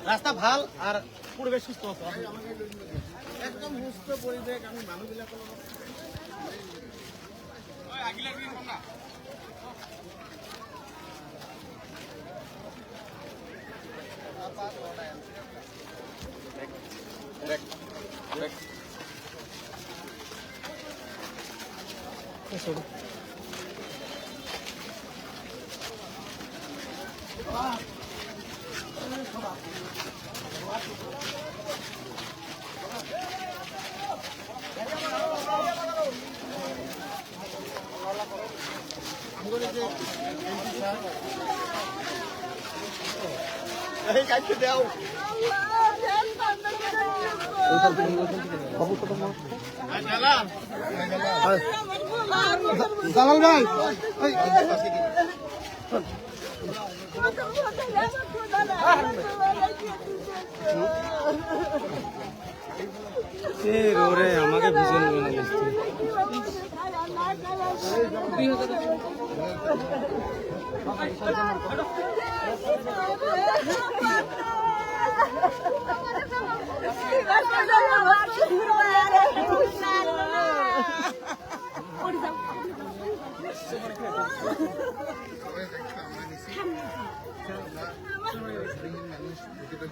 রাস্তা ভাল আর পরিবেশ সুস্থ একদম সুস্থ পরিবেশ আমি মানুহবিলাক কাটতে দাও জালাল ভাই রে আমাকে ভিজে নেবে না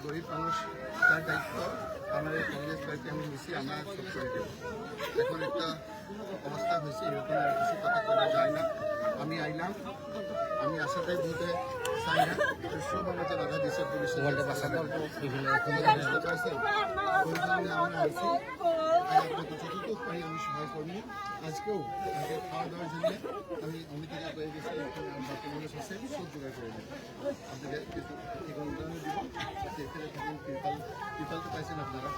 গরিব মানুষ তার দায়িত্ব আমাদের কংগ্রেস পার্টি আমি নিছি আমরা সব করে দেব এখন একটা অবস্থা হয়েছে এরকম আর কিছু কথা করা যায় না আমি আইলাম আমি আশাতে বলতে চাই না সব আমাকে বাধা দিচ্ছে পুলিশের আমরা আইছি যতটুকু পারি আমি সহায় করবো আজকেও তাদের খাওয়া দাওয়ার জন্য আমি অমিতাকে করে গেছি বাকি মানুষ আছে সব জোগাড় করে দেবো আপনাদের কিছু ঠিকানা দিব সেখানে থাকেন ত্রিপাল তো পাইছেন আপনারা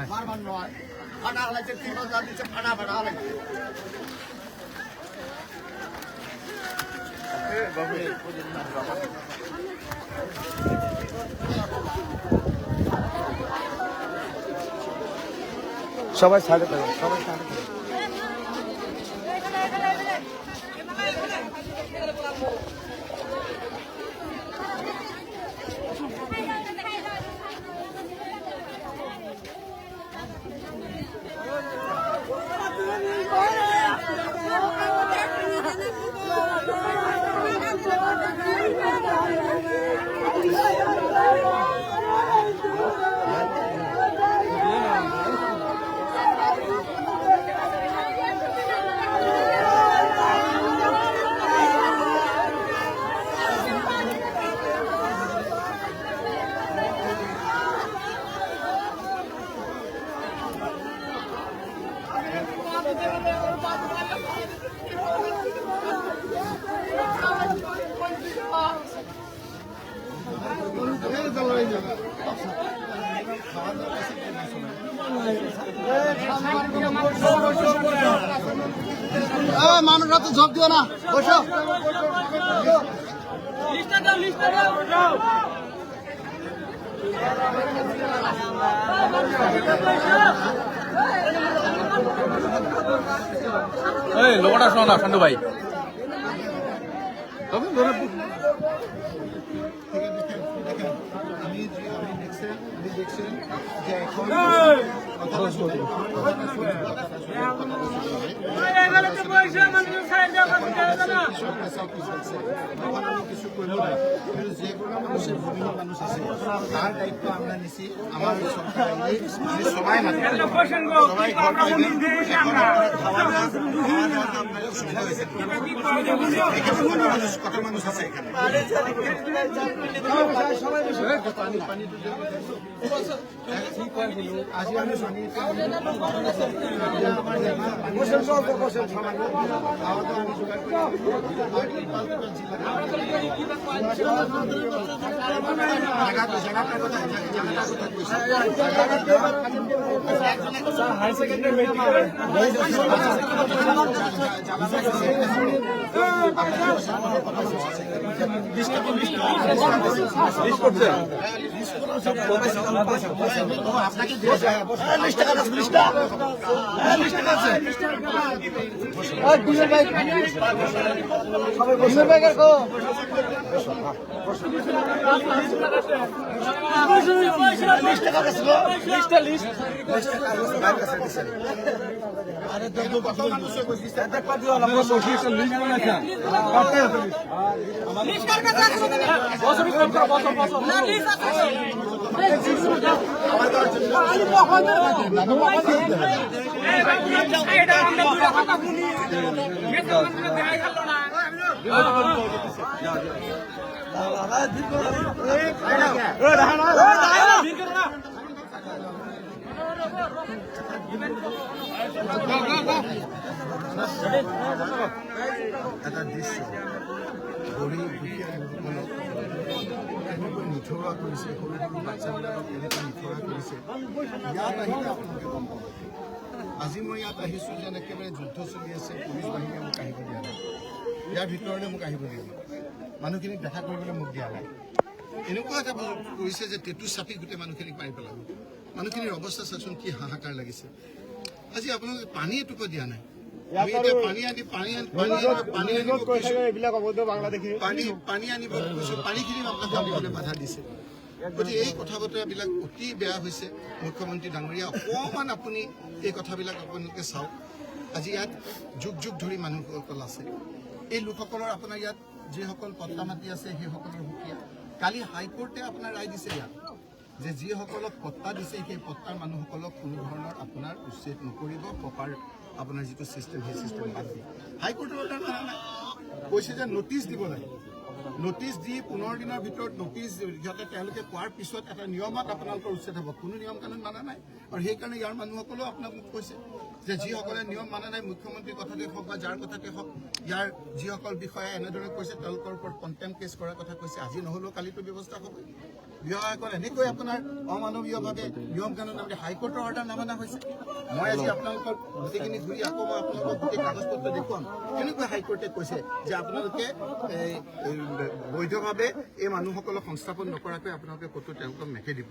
বারবার নয় ফাটা হলাইছে 3000 দিচ্ছে ফাটা হলাইছে সবাই ছাড়ে থাকো সবাই ছাড়ে থাকো মানুষরা তো ঝোঁক দিও না বসো লোকটা শোনো না ঠান্ডু ভাই দেখছেন যে এখন যেগুলো মানুষের বিভিন্ন মানুষ আছে তার দায়িত্ব আমরা নিছি আমার সরকার সবাই সবাই সুবিধা হয়েছে কত মানুষ আছে এখানে আজি আমি হাই সেকেন্ডারি আপনাকে এটা দৃশ্য গরিব দুখীয়া লোকসকলক কেনেকৈ নিথৰুৱা কৰিছে, সৰু সৰু বাচ্চাবিলাকক কেনেকৈ নিথৰুৱা কৰিছে, ইয়াত আহিলে আপোনালোকে গম পাব। আজি মই ইয়াত আহিছোঁ যেন একেবাৰে যুদ্ধ চলি আছে, পুলিচ বাহিনীয়ে মোক আহিব দিয়া নাই, ইয়াৰ ভিতৰলৈ মোক আহিব দিয়া নাই, মানুহখিনিক দেখা কৰিবলৈ মোক দিয়া নাই। এনেকুৱা এটা কৰিছে যে টেটু চাপি গোটেই মানুহখিনিক মাৰি পেলাব। মানুহখিনিৰ অৱস্থা চাচোন, কি হাহাকাৰ লাগিছে। আজি আপোনালোকে পানী এটুপা দিয়া নাই। পানী আনিব কৈছো, পানীখিনি আপোনালোকে দিবলৈ বাধা দিছে। গতিকে এই কথা বতৰাবিলাক অতি বেয়া হৈছে। মুখ্যমন্ত্ৰী ডাঙৰীয়া, অকণমান আপুনি এই কথাবিলাক আপোনালোকে চাওক। আজি ইয়াত যুগ যুগ ধৰি মানুহসকল আছে। এই লোকসকলৰ আপোনাৰ ইয়াত যিসকল পট্টা মাটি আছে সেইসকলৰ সুকীয়া। কালি হাইকোৰ্টে আপোনাৰ ৰায় দিছে ইয়াত যে যিসকলক পট্টা দিছে সেই পট্টাৰ মানুহসকলক কোনো ধৰণৰ আপোনাৰ উচ্ছেদ নকৰিব, প্ৰপাৰ আপোনাৰ যিটো চিষ্টেম সেই চিষ্টেম বাদ দিয়ে। হাইকোৰ্টৰ অৰ্ডাৰ মানা নাই, কৈছে যে নটিচ দিব লাগে। নটিচ দি 15 দিনৰ ভিতৰত নটিচ যাতে তেওঁলোকে পোৱাৰ পিছত এটা নিয়মত আপোনালোকৰ উচ্ছেদ হ'ব। কোনো নিয়ম কানুন মানা নাই আৰু সেইকাৰণে ইয়াৰ মানুহসকলেও আপোনাক মোক কৈছে যে যিসকলে নিয়ম মানা নাই, মুখ্যমন্ত্ৰীৰ কথাতে হওক বা যাৰ কথাতে হওক, ইয়াৰ যিসকল বিষয়াই এনেদৰে কৈছে তেওঁলোকৰ ওপৰত কণ্টেম্প কেছ কৰাৰ কথা কৈছে। আজি নহ'লেও কালিতো ব্যৱস্থা হ'ব। বিষয়াসকল এনেকৈ আপোনাৰ অমানৱীয়ভাৱে নিয়ম কানুন নামে হাইকোৰ্টৰ অৰ্ডাৰ নামানা হৈছে। মই আজি আপোনালোকৰ গোটেইখিনি ঘূৰি আকৌ মই আপোনালোকক গোটেই কাগজ পত্ৰ দেখুৱাম কেনেকৈ হাইকোৰ্টে কৈছে যে আপোনালোকে বৈধভাৱে এই মানুহসকলক সংস্থাপন নকৰাকৈ আপোনালোকে ক'তো তেওঁলোকক নেখেদিব।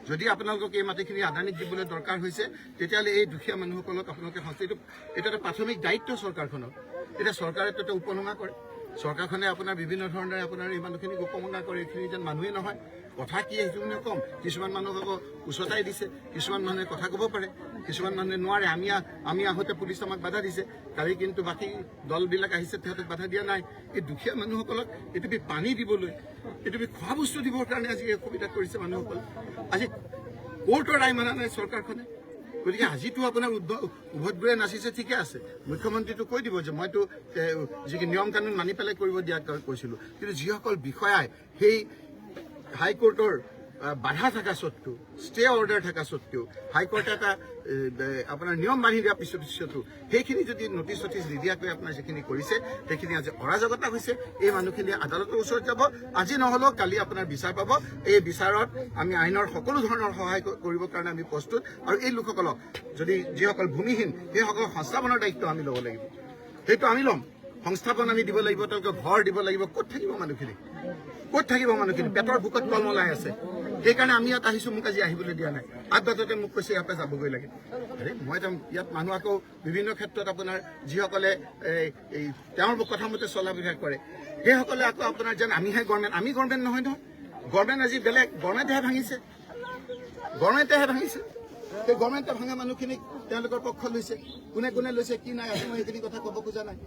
যদি আপোনালোকক এই মাটিখিনি আদানীক দিবলৈ দৰকাৰ হৈছে, তেতিয়াহ'লে এই দুখীয়া মানুহসকলক আপোনালোকে এইটো এটা প্ৰাথমিক দায়িত্ব চৰকাৰখনৰ। এতিয়া চৰকাৰে এটা উপলুঙা কৰে। চৰকাৰখনে আপোনাৰ বিভিন্ন ধৰণে আপোনাৰ এই মানুহখিনিক উপলুঙা কৰে। এইখিনি যেন মানুহে নহয়। কথা কি সেইটো মানে কম। কিছুমান মানুহক আকৌ উচতাই দিছে, কিছুমান মানুহে কথা ক'ব পাৰে, কিছুমান মানুহে নোৱাৰে। আমি আহোঁতে পুলিচ আমাক বাধা দিছে। কালি কিন্তু বাকী দলবিলাক আহিছে, সিহঁতক বাধা দিয়া নাই। এই দুখীয়া মানুহসকলক এটুপি পানী দিবলৈ, এটুপি খোৱা বস্তু দিবৰ কাৰণে আজি এই অসুবিধা কৰিছে মানুহসকল। আজি কোৰ্টৰ ৰায় মানা নাই চৰকাৰখনে। গতিকে আজিতো আপোনাৰ উভতবোৰে নাচিছে, ঠিকে আছে। মুখ্যমন্ত্ৰীটো কৈ দিব যে মইতো যি নিয়ম কানুন মানি পেলাই কৰিব দিয়া কৈছিলোঁ। কিন্তু যিসকল বিষয়াই সেই হাইকোৰ্টৰ বাধা থকা স্বত্বেও, ষ্টে অৰ্ডাৰ থকা স্বত্বেও, হাইকোৰ্টে এটা আপোনাৰ নিয়ম বান্ধি দিয়াৰ পিছতো সেইখিনি যদি নটিচ চটিচ নিদিয়াকৈ আপোনাৰ যিখিনি কৰিছে সেইখিনি আজি অৰাজকতা হৈছে। এই মানুহখিনি আদালতৰ ওচৰত যাব। আজি নহ'লেও কালি আপোনাৰ বিচাৰ পাব। এই বিচাৰত আমি আইনৰ সকলো ধৰণৰ সহায় কৰিবৰ কাৰণে আমি প্ৰস্তুত। আৰু এই লোকসকলক যদি যিসকল ভূমিহীন সেইসকলক সংস্থাপনৰ দায়িত্ব আমি ল'ব লাগিব। সেইটো আমি ল'ম। সংস্থাপন আমি দিব লাগিব, তেওঁলোকে ঘৰ দিব লাগিব। ক'ত থাকিব মানুহখিনি? ক'ত থাকিব মানুহখিনি? পেটৰ বুকত তলমলাই আছে। সেইকাৰণে আমি ইয়াত আহিছোঁ। মোক আজি আহিবলৈ দিয়া নাই। আগবাটতে মোক কৈছে ইয়াৰ পৰা যাবগৈ লাগে। মই ইয়াত মানুহ আকৌ বিভিন্ন ক্ষেত্ৰত আপোনাৰ যিসকলে তেওঁৰ কথামতে চলা বিভাগ কৰে, সেইসকলে আকৌ আপোনাৰ যেন আমিহে গভৰ্ণমেণ্ট। আমি গভৰ্ণমেণ্ট নহয় নহয়। গভৰ্ণমেণ্ট আজি বেলেগ। গভৰ্ণমেণ্টেহে ভাঙিছে। সেই গভৰ্ণমেণ্টে ভাঙা মানুহখিনিক তেওঁলোকৰ পক্ষ লৈছে। কোনে কোনে লৈছে কি নাই আজি মই সেইখিনি কথা ক'ব খোজা নাই।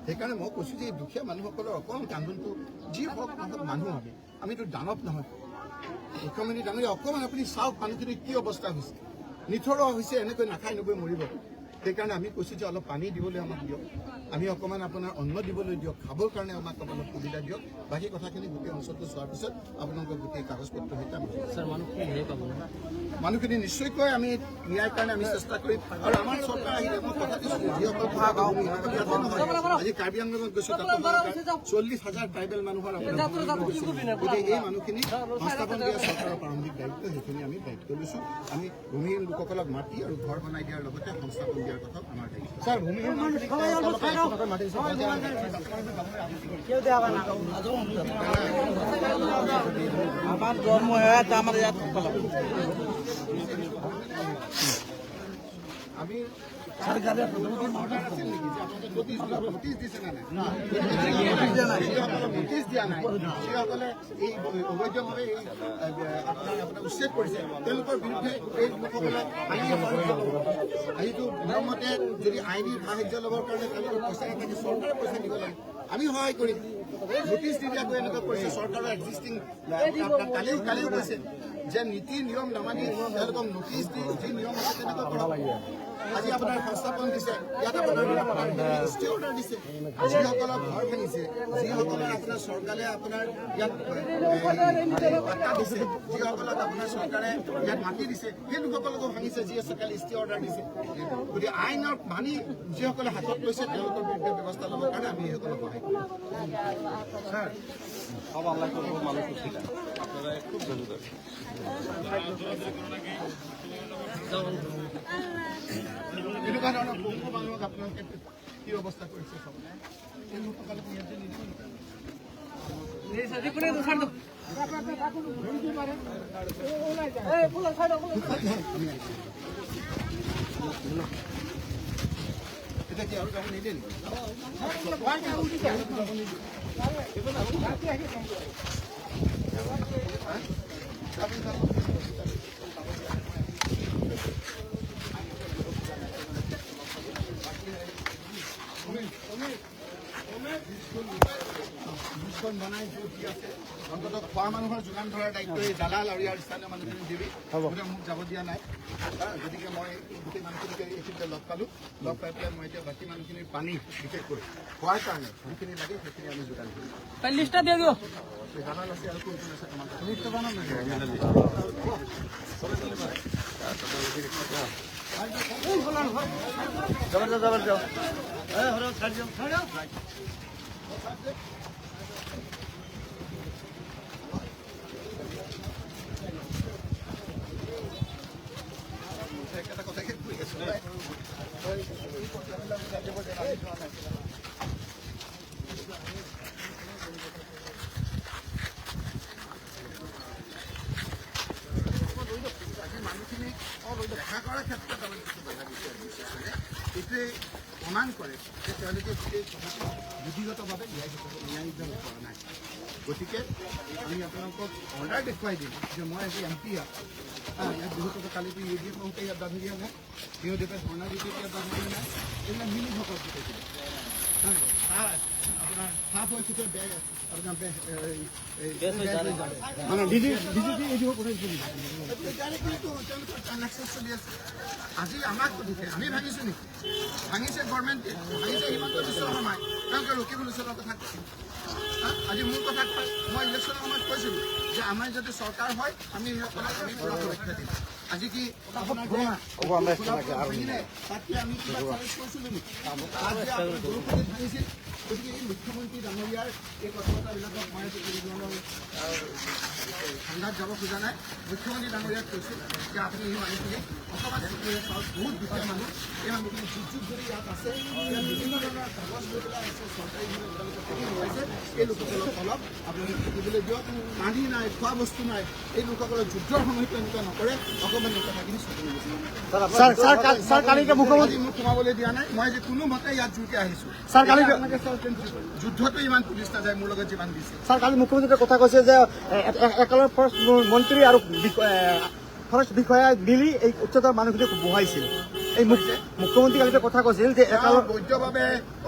সেইকাৰণে মই কৈছোঁ যে এই দুখীয়া মানুহসকলৰ অকণমান কান্দোনটো যি হওক মানুহ আমিতো দানৱ নহয়। মুখ্যমন্ত্ৰী ডাঙৰীয়া অকণমান আপুনি চাওক মানুহখিনিৰ কি অৱস্থা হৈছে। নিথৰুৱা হৈছে, এনেকৈ নাখাই নবৈ মৰিব। সেইকাৰণে আমি কৈছোঁ যে অলপ পানী দিবলৈ আমাক দিয়ক, আমি অকণমান আপোনাৰ অন্ন দিবলৈ দিয়ক, খাবৰ কাৰণে আমাক অলপ সুবিধা দিয়ক। বাকী কথাখিনি গোটেই অঞ্চলটো চোৱাৰ পিছত আপোনালোকৰ গোটেই কাগজ পত্ৰ সৈতে মানুহখিনি নিশ্চয়কৈ আমি ন্যায়ৰ কাৰণে আমি চেষ্টা কৰিম। আৰু আমাৰ চৰকাৰ আহিলে মই কথা দিছোঁ যিসকল আজি কাৰ্বি আংলঙত গৈছোঁ, তাতো 40,000 ট্ৰাইবেল মানুহৰ গতিকে এই মানুহখিনি সংস্থাপন দিয়া চৰকাৰৰ প্ৰাৰম্ভিক দায়িত্ব, সেইখিনি আমি দায়িত্ব লৈছোঁ। আমি ভূমিহীন লোকসকলক মাটি আৰু ঘৰ বনাই দিয়াৰ লগতে সংস্থাপন দিয়াৰ কথা আমাৰ দায়িত্ব। ছাৰ, ভূমিহীন আমাৰ জন্ম হয়েছে আমাৰ আমি নোটিচ দিয়া নাই, যিসকলে এই অবৈধভাৱে আপোনাৰ উচ্ছেদ কৰিছে তেওঁলোকৰ বিৰুদ্ধে এই লোকসকলক আইনটো নিয়মতে যদি আইনী সাহায্য ল'বৰ কাৰণে তেওঁলোকৰ পইচা নাথাকে, চৰকাৰে পইচা দিব লাগে, আমি সহায় কৰিম। নোটিচ নিদিয়াকৈ এনেকুৱা কৰিছে চৰকাৰৰ এক্সিষ্টিং কালিও কৈছে যে নীতি নিয়ম নামানি তেওঁলোকক নোটিচ দি যি নিয়ম আছে তেনেকুৱা কৰক। আজি আপোনাৰ সংস্থাপন দিছে, ইয়াত আপোনাৰ ষ্টে অৰ্ডাৰ দিছে, যিসকলক ঘৰ ভাঙিছে, যিসকলক আপোনাৰ চৰকাৰে আপোনাৰ ইয়াত পাট্টা দিছে, যিসকলক আপোনাৰ চৰকাৰে ইয়াত মাটি দিছে, সেই লোকসকলকো ভাঙিছে, যিয়ে কালি ষ্টে অৰ্ডাৰ দিছে। গতিকে আইনৰ মানি যিসকলে হাতত লৈছে তেওঁলোকৰ বিৰুদ্ধে ব্যৱস্থা ল'বৰ কাৰণে আমি সেইসকলক সহায় কৰিম। সব আল্লাহ মানুষ ছিল আপনাৰা খুব জৰুৰি এনেকুৱা ধৰণৰ বহু মানুহক আপোনালোকে কি অৱস্থা কৰিছে চাব। এই লোকসকলক নিয়ন্ত্ৰণ নিদিব। এতিয়া কি আৰু যাব নিদিয়ে নেকি? বনাই যি আছে অন্ততঃ খোৱা মানুহৰ যোগান ধৰাৰ দায়িত্ব এই দালাল আৰু ইয়াৰ স্থানীয় মানুহখিনি দিবি। গতিকে মোক যাব দিয়া নাই, গতিকে মই গোটেই মানুহখিনিক এইখিনিতে লগ পালোঁ। লগ পাই পেলাই মই এতিয়া বাকী মানুহখিনিৰ পানী বিশেষকৈ খোৱাৰ কাৰণে যিখিনি লাগে সেইখিনি আমি যোগান ধৰিম। দালাল আছে আৰু কোন কোন আছে তোমাৰ দেখা কৰাৰ ক্ষেত্ৰত আমি কিছু বাধা দিছে। এইটোৱে প্ৰমাণ কৰে যে তেওঁলোকে গোটেই কথাটো বিধিগতভাৱে ন্যায়িক কৰা নাই। গতিকে আমি আপোনালোকক অৰ্ডাৰ দেখুৱাই দিম যে মই আজি MP ইয়াত বহুতো কালিতো UDF হওঁতে ইয়াত বাধা দিয়া নাই, তেওঁ দেৱে ধৰ্ণা দিছে ইয়াত বাধা দিয়া নাই, এইবিলাক মিলি ভকত গোটেইখিনি আপোনাৰ সাপ হৈ চুটে বেগ আপোনাৰ ট্ৰানজেকশ্যন চলি আছে। আজি আমাক সুধিছে আমি ভাঙিছোঁ নেকি? ভাঙিছে গভৰ্ণমেণ্টে, ভাঙিছে হিমন্ত বিশ্ব শৰ্মাই, তেওঁলোকে ৰকিবুল হুছেইনৰ কথা কৈছে। আজি মোৰ কথা কয়, মই ইলেকশ্যনৰ সময়ত কৈছিলোঁ যে আমাৰ যদি চৰকাৰ হয় আমি সেইসকলক আমি পুৰা সুৰক্ষা দিম। আজি কি তাত কি আমি কিবা চেলেঞ্জ কৰিছিলোঁ নেকি? তাত যে আপুনি বৰষুণত ভাঙিছিল। গতিকে এই মুখ্যমন্ত্ৰী ডাঙৰীয়াৰ এই কথা বতৰাবিলাকক মই কোনো ধৰণৰ ঠাণ্ডাত যাব খোজা নাই। মুখ্যমন্ত্ৰী ডাঙৰীয়াক কৈছিল যে আপুনি এই মানুহখিনি অকণমান বহুত দুখীয়া মানুহ, এই মানুহখিনি যুগ যদি ইয়াত আছে, ইয়াত বিভিন্ন ধৰণৰ কাগজ লৈ পেলাই আছে, চৰকাৰী লোৱাইছে, এই লোকসকলক অলপ আপোনালোকে থাকিবলৈ দিয়ক। পানী নাই, খোৱা বস্তু নাই, এই লোকসকলক যুদ্ধৰ সময়তো এনেকুৱা নকৰে, অকণমান এই কথাখিনি চকু মুখ্যমন্ত্ৰী মোক সোমাবলৈ দিয়া নাই। মই যে কোনোমতে ইয়াত জোৰকে আহিছোঁ। যুদ্ধটো ইমান পুলিচ নাযায় মোৰ লগত যিমান দিছে। স্যাৰ, কালি মুখ্যমন্ত্ৰীৰ কথা কৈছে যে একেলগে ফৰেষ্ট মন্ত্ৰী আৰু ফৰেষ্ট বিষয়া মিলি এই উচ্চতৰ মানুহখিনিক বহাইছিল। এই মুখ্যমন্ত্ৰী কালি কথা কৈছিল যে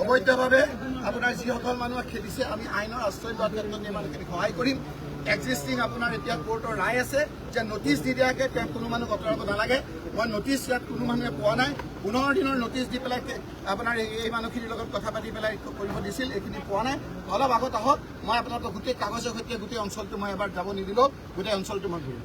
অবৈধভাৱে আপোনাৰ যিসকল মানুহক খেদিছে আমি আইনৰ আশ্ৰয় লোৱাৰ ক্ষেত্ৰত এই মানুহখিনিক সহায় কৰিম। এক্সিষ্টিং আপোনাৰ এতিয়া কোৰ্টৰ ৰায় আছে যে নটিচ নিদিয়াকৈ তেওঁ কোনো মানুহ আঁতৰাব নালাগে। মই নটিচ ইয়াত কোনো মানুহে পোৱা নাই 15 দিনৰ নটিচ দি পেলাই আপোনাৰ এই মানুহখিনিৰ লগত কথা পাতি পেলাই কৰিব দিছিল এইখিনি পোৱা নাই অলপ আগত আহক মই আপোনালোকক গোটেই কাগজৰ সৈতে গোটেই অঞ্চলটো মই এবাৰ যাব নিদিলেও গোটেই অঞ্চলটো মই ঘূৰিম